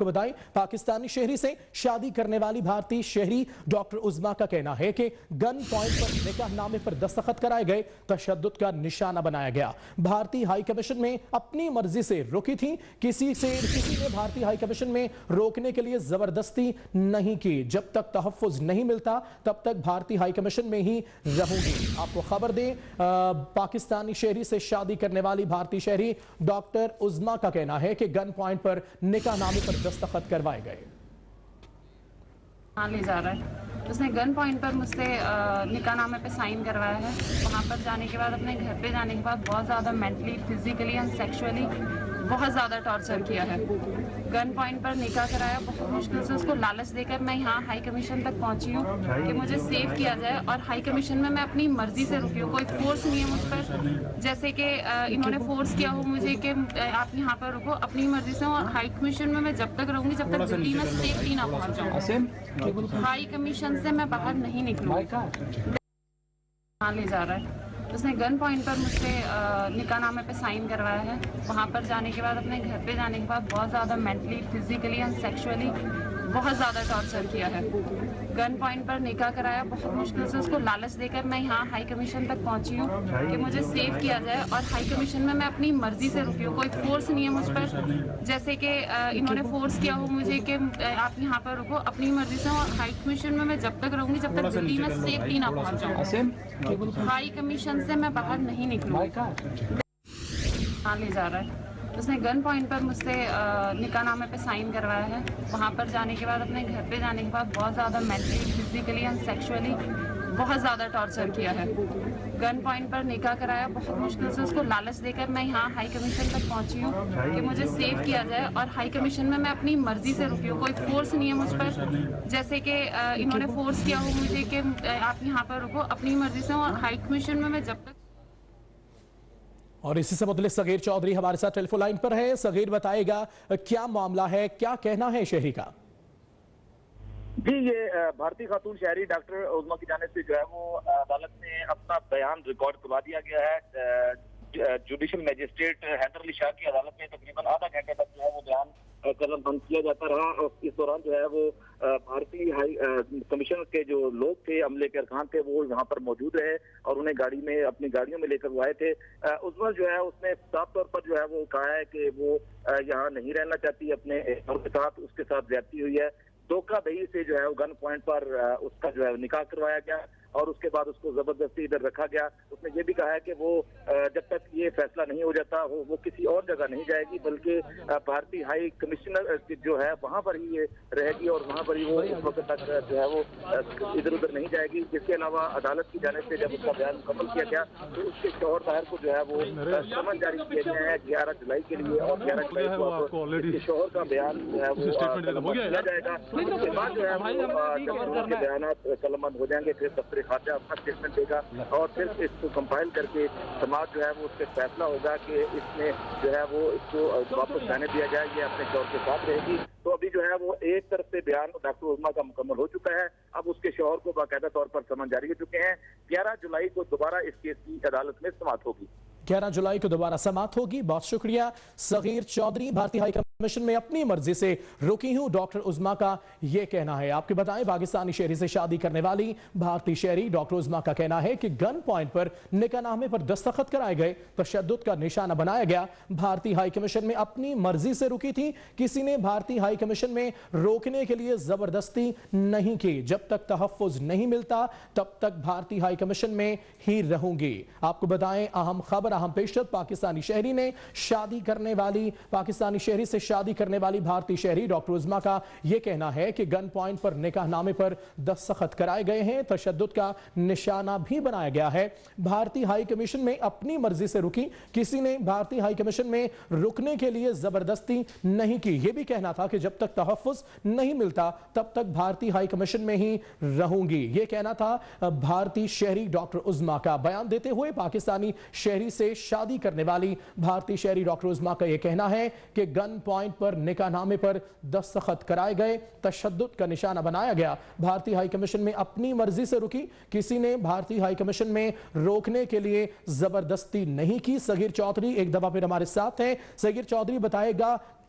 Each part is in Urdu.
کو بتائیں پاکستانی شہری سے شادی کرنے والی بھارتی شہری ڈاکٹر عظما کا کہنا ہے کہ گن پوائنٹ پر نکاح نامے پر دستخط کرائے گئے تشدد کا نشانہ بنایا گیا۔ بھارتی ہائی کمیشن میں اپنی مرضی سے رکی تھی، کسی نے بھارتی ہائی کمیشن میں روکنے کے لیے زبردستی نہیں کی۔ جب تک تحفظ نہیں ملتا تب تک بھارتی ہائی کمیشن میں ہی رہوں گی۔ آپ کو خبر دیں پاکستانی شہری سے شادی کرنے والی بھارتی شہری ڈاکٹر عظما کا کہنا ہے کہ گن پوائنٹ پر نکاح نامے پر دستخط کروائے گئے۔ لے جا رہا ہے، اس نے گن پوائنٹ پر مجھ سے نکاح نامے پہ سائن کروایا ہے۔ وہاں پر جانے کے بعد اپنے گھر پہ جانے کے بعد بہت زیادہ مینٹلی، فزیکلی اینڈ سیکشولی بہت زیادہ ٹارچر کیا ہے۔ گن پوائنٹ پر نکاح کرایا، بہت مشکل سے اس کو لالچ دے کر میں یہاں ہائی کمیشن تک پہنچی ہوں کہ مجھے سیو کیا جائے، اور ہائی کمیشن میں اپنی مرضی سے رکی ہوں، کوئی فورس نہیں ہے مجھ پر، جیسے کہ انہوں نے فورس کیا ہو مجھے کہ آپ یہاں پر رکو، اپنی مرضی سے۔ اور ہائی کمیشن میں جب تک رہوں گی جب تک دلی میں سیفٹی نہ پہنچ جاؤں۔ ہائی کمیشن سے میں باہر نہیں نکلوں۔ لے جا رہا ہے، اس نے گن پوائنٹ پر مجھ سے نکاح نامے پہ سائن کروایا ہے۔ وہاں پر جانے کے بعد اپنے گھر پہ جانے کے بعد بہت زیادہ مینٹلی، فزیکلی اینڈ سیکشولی بہت زیادہ ٹارچر کیا ہے۔ گن پوائنٹ پر نکاح کرایا، بہت مشکل سے اس کو لالچ دے کر میں یہاں ہائی کمیشن تک پہنچی ہوں کہ مجھے سیو کیا جائے، اور ہائی کمیشن میں اپنی مرضی سے رکی ہوں، کوئی فورس نہیں ہے مجھ پر، جیسے کہ انہوں نے فورس کیا ہو مجھے کہ آپ یہاں پر رکو، اپنی مرضی سے۔ اور ہائی کمیشن میں جب تک رہوں گی جب تک دلی میں سیفٹی نہ پہنچ جاؤں۔ ہائی کمیشن سے میں باہر نہیں نکلوں۔ لے جا رہا ہے، اس نے گن پوائنٹ پر مجھ سے نکاح نامے پہ سائن کروایا ہے۔ وہاں پر جانے کے بعد اپنے گھر پہ جانے کے بعد بہت زیادہ مینٹلی، فزیکلی اینڈ سیکشولی بہت زیادہ ٹارچر کیا ہے۔ گن پوائنٹ پر نکاح کرایا، بہت مشکل سے اس کو لالچ دے کر میں یہاں ہائی کمیشن تک پہنچی ہوں کہ مجھے سیو کیا جائے، اور ہائی کمیشن میں اپنی مرضی سے رکی ہوں، کوئی فورس نہیں ہے مجھ پر، جیسے کہ انہوں نے فورس کیا ہو مجھے کہ آپ یہاں پر رکو، اپنی مرضی سے۔ اور ہائی کمیشن میں جب تک۔ اور اسی سے متعلق صغیر چودھری ہمارے ساتھ ٹیلی فون لائن پر ہے۔ صغیر بتائے گا کیا معاملہ ہے، کیا کہنا ہے شہری کا؟ جی، یہ بھارتی خاتون شہری ڈاکٹر عظما کی جانب سے جو ہے وہ عدالت میں اپنا بیان ریکارڈ کروا دیا گیا ہے۔ جوڈیشل میجسٹریٹ حیدر علی شاہ کی عدالت میں تقریباً آدھا گھنٹے تک جو ہے وہ بیان قلم بند کیا جاتا رہا، اور اس دوران جو ہے وہ بھارتی ہائی کمیشن کے جو لوگ تھے، عملے کے ارکان تھے، وہ یہاں پر موجود رہے اور انہیں گاڑی میں اپنی گاڑیوں میں لے کر وہ آئے تھے۔ عظما جو ہے اس نے صاف طور پر جو ہے وہ کہا ہے کہ وہ یہاں نہیں رہنا چاہتی، اپنے گھر کے ساتھ اس کے ساتھ زیادتی ہوئی ہے۔ دھوکہ دہی سے جو ہے وہ گن پوائنٹ پر اس کا جو ہے نکاح کروایا گیا، اور اس کے بعد اس کو زبردستی ادھر رکھا گیا۔ اس نے یہ بھی کہا ہے کہ وہ جب تک یہ فیصلہ نہیں ہو جاتا وہ کسی اور جگہ نہیں جائے گی، بلکہ بھارتی ہائی کمشنر جو ہے وہاں پر ہی یہ رہے گی، اور وہاں پر ہی وہ اس وقت تک جو ہے وہ ادھر ادھر نہیں جائے گی۔ اس کے علاوہ عدالت کی جانب سے جب اس کا بیان مکمل کیا گیا تو اس کے شوہر طاہر کو جو ہے وہ سمن جاری کیا گیا ہے 11 جولائی کے لیے، اور 11 جولائی کو اس کے شوہر کا بیان جو ہے وہ کیا جائے گا۔ اس کے بعد جو ہے وہ جب ان کے بیانات قلم بند ہو جائیں گے، پھر دفتر خارجہ اپنا اسٹیٹمنٹ دے گا، اور پھر اس کو کمپائل کر کے سماج جو ہے وہ اس پہ فیصلہ ہوگا کہ اس میں جو ہے وہ اس کو واپس جانے دیا جائے، یہ اپنے شوہر کے ساتھ رہے گی۔ تو ابھی جو ہے وہ ایک طرف سے بیان ڈاکٹر عظما کا مکمل ہو چکا ہے، اب اس کے شوہر کو باقاعدہ طور پر سمن جاری ہو چکے ہیں۔ 11 جولائی کو دوبارہ اس کیس کی عدالت میں سماعت ہوگی۔ 11 جولائی کو دوبارہ سماعت ہوگی۔ بہت شکریہ صغیر چودھری۔ بھارتی ہائی کمیشن میں اپنی مرضی سے رکی ہوں، ڈاکٹر عظما کا یہ کہنا ہے۔ آپ کے بتائیں پاکستانی شہری سے شادی کرنے والی بھارتی شہری ڈاکٹر عظما کا کہنا ہے کہ گن پوائنٹ پر نکاح نامے پر دستخط کرائے گئے تشدد کا نشانہ بنایا گیا۔ بھارتی ہائی کمیشن میں اپنی مرضی سے رکی تھی، کسی نے بھارتی ہائی کمیشن میں روکنے کے لیے زبردستی نہیں کی۔ جب تک تحفظ نہیں ملتا تب تک بھارتی ہائی کمیشن میں ہی رہوں گی۔ آپ کو بتائیں اہم خبر، اہم پیشرفت، پاکستانی شہری سے شادی کرنے والی بھارتی شہری ڈاکٹر عظما کا یہ کہنا ہے کہ گن پوائنٹ پر نکاح نامے پر دستخط کرائے گئے ہیں، تشدد کا نشانہ بھی بنایا گیا ہے۔ بھارتی ہائی کمیشن میں اپنی مرضی سے رکی، کسی نے بھارتی ہائی کمیشن میں رکنے کے لیے زبردستی نہیں کی۔ یہ بھی کہنا تھا کہ جب تک تحفظ نہیں ملتا تب تک بھارتی ہائی کمیشن میں ہی رہوں گی۔ یہ کہنا تھا بھارتی شہری ڈاکٹر عظما کا۔ بیان دیتے ہوئے پاکستانی شہری سے شادی کرنے والی بھارتی شہری ڈاکٹر عظما کا یہ کہنا ہے کہ گن پوائنٹ پر نکاح نامے پر دستخط کرائے گئے، تشدد کا نشانہ بنایا گیا۔ بھارتی ہائی کمیشن میں اپنی مرضی سے رکی، کسی نے بھارتی ہائی کمیشن میں روکنے کے لیے زبردستی نہیں کی۔ صغیر چودھری ایک دفعہ پھر ہمارے ساتھ ہیں۔ صغیر چودھری بتائے گا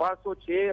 506